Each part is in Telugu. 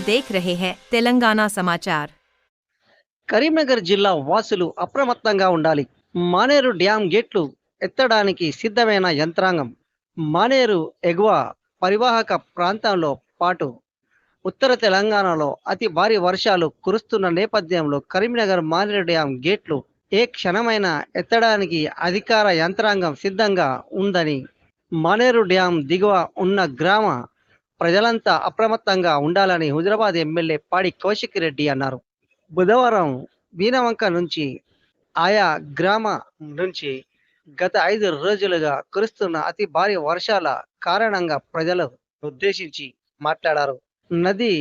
देख रहे हैं तेलंगाना समाचार। కరీంనగర్ జిల్లా వాసులు అప్రమత్తంగా ఉండాలి. మానేరు డ్యాం గేట్లు ఎత్తడానికి సిద్ధమైన యంత్రాంగం. మానేరు ఎగువ పరివాహక ప్రాంతంలో పాటు ఉత్తర తెలంగాణలో అతి భారీ వర్షాలు కురుస్తున్న నేపథ్యంలో కరీంనగర్ మానేరు డ్యాం గేట్లు ఏ క్షణమైనా ఎత్తడానికి అధికార యంత్రాంగం సిద్ధంగా ఉందని మానేరు డ్యాం దిగువ ఉన్న గ్రామ ప్రజలంతా అప్రమత్తంగా ఉండాలని హుజరాబాద్ ఎమ్మెల్యే పాడి కౌశిక్ రెడ్డి అన్నారు. బుధవారం వీణవంక నుంచి ఆయా గ్రామ నుంచి గత 5 రోజులుగా కురుస్తున్న అతి భారీ వర్షాల కారణంగా ప్రజలు ఉద్దేశించి మాట్లాడారు. నది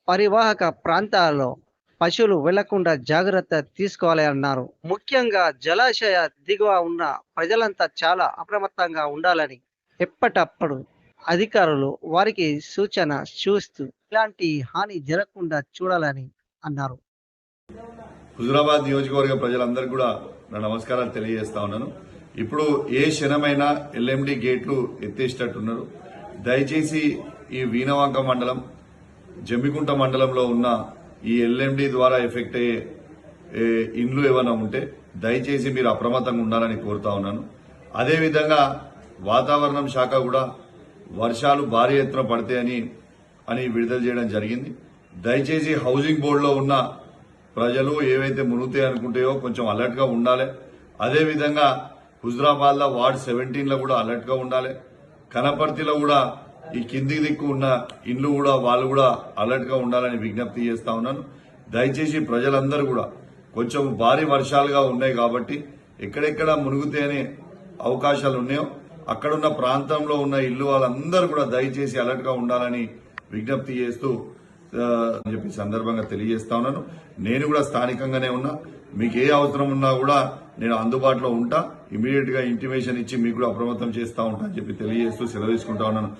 పరివాహక ప్రాంతాల్లో పశువులు వెళ్లకుండా జాగ్రత్త తీసుకోవాలి అన్నారు. ముఖ్యంగా జలాశయ దిగువ ఉన్న ప్రజలంతా చాలా అప్రమత్తంగా ఉండాలని ఎప్పటప్పుడు అధికారులు వారికి సూచన చూస్తూ ఇలాంటి హాని జరగకుండా చూడాలని అన్నారు. హుజరాబాద్ నియోజకవర్గ ప్రజలందరికీ కూడా నా నమస్కారాలు తెలియజేస్తా ఉన్నాను. ఇప్పుడు ఏ క్షణమైనా ఎల్ఎండి గేట్లు ఎత్తేసేటట్టున్నారు. దయచేసి ఈ వీణవంక మండలం, జమ్మికుంట మండలంలో ఉన్న ఈ ఎల్ఎండి ద్వారా ఎఫెక్ట్ అయ్యే ఇండ్లు ఏమైనా ఉంటే దయచేసి మీరు అప్రమత్తంగా ఉండాలని కోరుతా ఉన్నాను. అదేవిధంగా వాతావరణం శాఖ కూడా వర్షాలు భారీ ఎత్తున పడతాయని విడుదల చేయడం జరిగింది. దయచేసి హౌసింగ్ బోర్డులో ఉన్న ప్రజలు ఏవైతే మునుగుతాయి అనుకుంటాయో కొంచెం అలర్ట్ గా ఉండాలి. అదేవిధంగా హుజరాబాద్ లో వార్డ్ 17 లో కూడా అలర్ట్ గా ఉండాలి. కనపర్తిలో కూడా ఈ కింది దిక్కు ఉన్న ఇండ్లు కూడా వాళ్ళు కూడా అలర్ట్ గా ఉండాలని విజ్ఞప్తి చేస్తా ఉన్నాను. దయచేసి ప్రజలందరూ కూడా కొంచెం భారీ వర్షాలుగా ఉన్నాయి కాబట్టి ఎక్కడెక్కడ మునుగుతాయనే అవకాశాలు ఉన్నాయో అక్కడున్న ప్రాంతంలో ఉన్న ఇల్లు వాళ్ళందరూ కూడా దయచేసి అలర్ట్ గా ఉండాలని విజ్ఞప్తి చేస్తూ అని చెప్పి సందర్భంగా తెలియజేస్తా ఉన్నాను. నేను కూడా స్థానికంగానే ఉన్నా. మీకు ఏ అవసరం ఉన్నా కూడా నేను అందుబాటులో ఉంటా. ఇమీడియట్ గా ఇంటిమేషన్ ఇచ్చి మీకు కూడా అప్రమత్తం చేస్తా ఉంటా అని చెప్పి తెలియజేస్తూ సెలవు తీసుకుంటా ఉన్నాను.